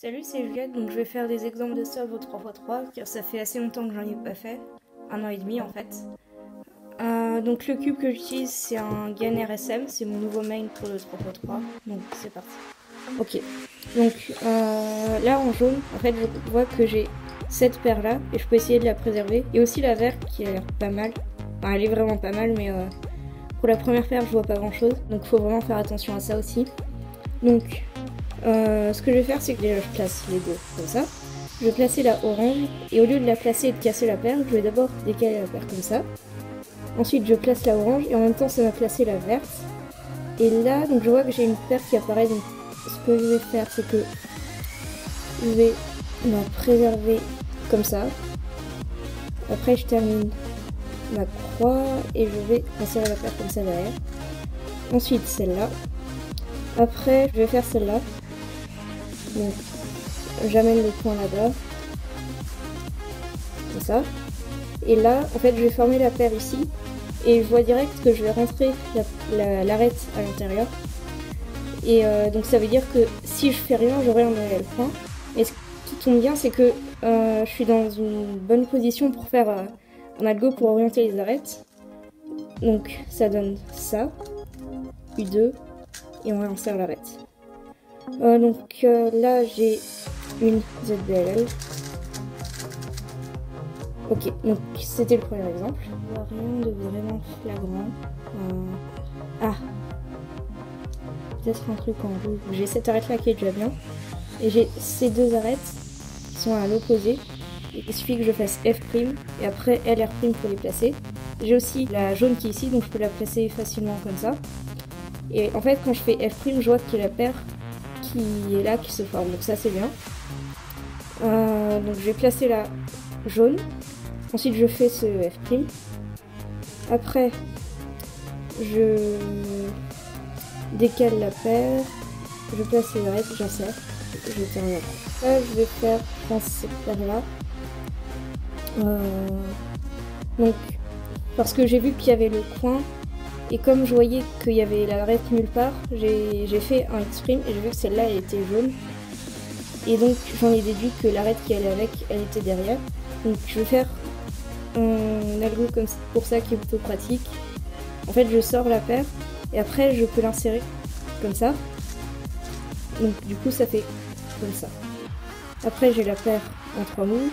Salut, c'est Juliette, donc je vais faire des exemples de solve au 3x3 car ça fait assez longtemps que j'en ai pas fait, 1 an et demi en fait. Donc le cube que j'utilise c'est un GAN RSM, c'est mon nouveau main pour le 3x3, donc c'est parti. Ok, donc là en jaune, en fait je vois que j'ai cette paire là et je peux essayer de la préserver. Et aussi la verte qui a l'air pas mal, enfin elle est vraiment pas mal mais pour la première paire je vois pas grand chose, donc faut vraiment faire attention à ça aussi. Donc ce que je vais faire, c'est que déjà je place les deux comme ça. Je vais placer la orange et au lieu de la placer et de casser la paire, je vais d'abord décaler la paire comme ça. Ensuite, je place la orange et en même temps, ça va placer la verte. Et là, donc je vois que j'ai une paire qui apparaît. Donc, ce que je vais faire, c'est que je vais la préserver comme ça. Après, je termine ma croix et je vais insérer la paire comme ça derrière. Ensuite, celle-là. Après, je vais faire celle-là. Donc, j'amène le point là-bas, comme ça. Et là, en fait, je vais former la paire ici. Et je vois direct que je vais rentrer l'arête à l'intérieur. Et donc ça veut dire que si je fais rien, j'aurai un réel point. Et ce qui tombe bien, c'est que je suis dans une bonne position pour faire un algo pour orienter les arêtes. Donc ça donne ça, U2, et on réinsère l'arête. Donc là j'ai une ZBLL. Ok, donc c'était le premier exemple. Je vois rien de vraiment flagrant. Ah, peut-être un truc en rouge. J'ai cette arête là qui est déjà bien. Et j'ai ces deux arêtes qui sont à l'opposé. Il suffit que je fasse F' et après LR' pour les placer. J'ai aussi la jaune qui est ici, donc je peux la placer facilement comme ça. Et en fait, quand je fais F', je vois qu'il y a la paire qui est là, qui se forme. Donc ça, c'est bien. Donc je vais placer la jaune. Ensuite, je fais ce F'. Après, je décale la paire. Je place les arêtes, j'insère. Je termine. Là, je vais faire, je pense, cette paire-là. Donc, parce que j'ai vu qu'il y avait le coin. Et comme je voyais qu'il y avait l'arête nulle part, j'ai fait un X' et j'ai vu que celle-là, elle était jaune. Et donc, j'en ai déduit que l'arête qui allait avec, elle était derrière. Donc, je vais faire un algo comme pour ça qui est plutôt pratique. En fait, je sors la paire et après, je peux l'insérer comme ça. Donc, du coup, ça fait comme ça. Après, j'ai la paire en 3 moves.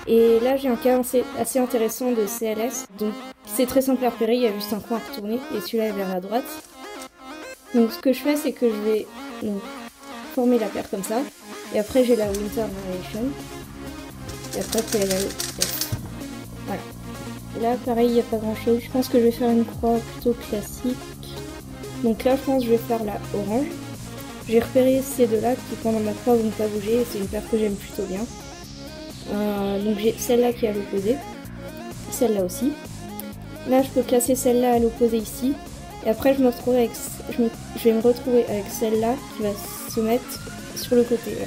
Et là, j'ai un cas assez intéressant de CLS. Donc, c'est très simple à repérer, il y a juste un coin à retourner et celui-là est vers la droite. Donc, ce que je fais, c'est que je vais former la paire comme ça. Et après, j'ai la Winter Variation. Et après, c'est la... Voilà. Là, pareil, il n'y a pas grand-chose. Je pense que je vais faire une croix plutôt classique. Donc là, je pense que je vais faire la orange. J'ai repéré ces deux-là qui, pendant ma croix, vont pas bouger. Et c'est une paire que j'aime plutôt bien. Donc j'ai celle-là qui est à l'opposé. Celle-là aussi. Là, je peux placer celle-là à l'opposé ici. Et après, je vais me retrouver avec celle-là qui va se mettre sur le côté. Là.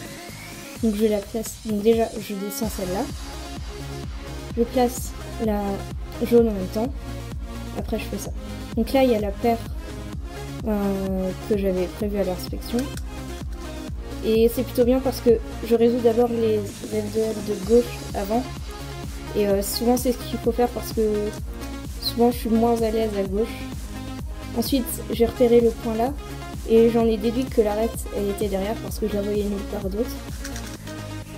Donc je la place. Donc déjà, je descends celle-là. Je place la jaune en même temps. Après, je fais ça. Donc là, il y a la paire que j'avais prévue à l'inspection. Et c'est plutôt bien parce que je résous d'abord les FDL de gauche avant. Et souvent, c'est ce qu'il faut faire parce que souvent, je suis moins à l'aise à gauche. Ensuite, j'ai repéré le point là. Et j'en ai déduit que l'arête, elle était derrière parce que je la voyais nulle part d'autre.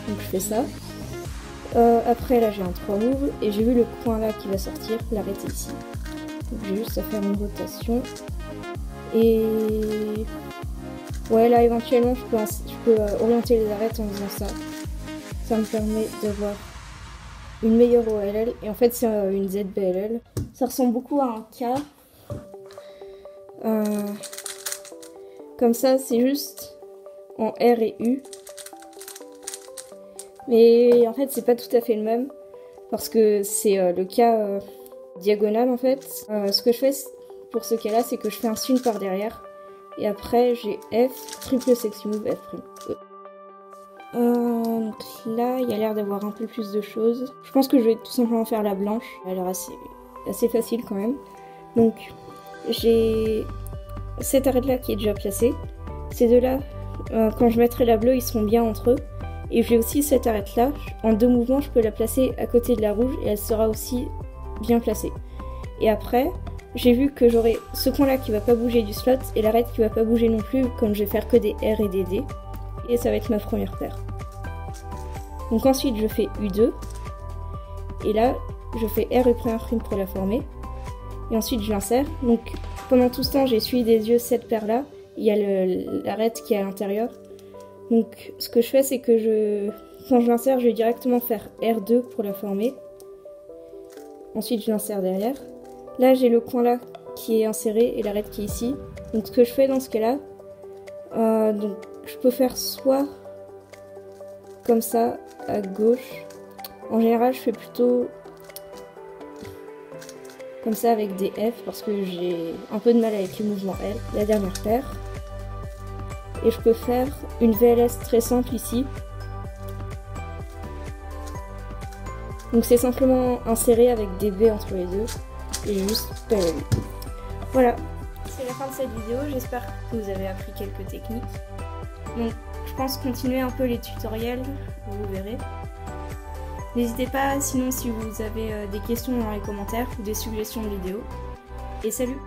Donc je fais ça. Après là j'ai un 3 moves et j'ai vu le coin là qui va sortir, l'arête est ici. Donc j'ai juste à faire une rotation. Et ouais là éventuellement je peux orienter les arêtes en faisant ça. Ça me permet d'avoir une meilleure OLL et en fait c'est une ZBLL. Ça ressemble beaucoup à un K. Comme ça c'est juste en R et U. Mais en fait, c'est pas tout à fait le même parce que c'est le cas diagonal en fait. Ce que je fais pour ce cas-là, c'est que je fais un swing par derrière et après j'ai F, triple sexy move, F'. Donc là, il y a l'air d'avoir un peu plus de choses. Je pense que je vais tout simplement faire la blanche. Elle a l'air assez facile quand même. Donc j'ai cette arête là qui est déjà placée. Ces deux-là, quand je mettrai la bleue, ils seront bien entre eux. Et j'ai aussi cette arête là, en 2 mouvements je peux la placer à côté de la rouge et elle sera aussi bien placée. Et après, j'ai vu que j'aurai ce coin là qui va pas bouger du slot et l'arête qui va pas bouger non plus, comme je vais faire que des R et des D. Et ça va être ma première paire. Donc ensuite je fais U2. Et là, je fais R et prime pour la former. Et ensuite je l'insère. Donc pendant tout ce temps, j'ai suivi des yeux cette paire là. Il y a l'arête qui est à l'intérieur. Donc ce que je fais, c'est que quand je l'insère, je vais directement faire R2 pour la former. Ensuite je l'insère derrière. Là j'ai le coin là qui est inséré et l'arête qui est ici. Donc ce que je fais dans ce cas là, donc je peux faire soit comme ça à gauche. En général je fais plutôt comme ça avec des F parce que j'ai un peu de mal avec les mouvements L, la dernière paire. Et je peux faire une VLS très simple ici. Donc c'est simplement insérer avec des V entre les deux et juste pédaler. Voilà, c'est la fin de cette vidéo, j'espère que vous avez appris quelques techniques. Donc je pense continuer un peu les tutoriels, vous verrez. N'hésitez pas sinon si vous avez des questions dans les commentaires ou des suggestions de vidéos. Et salut!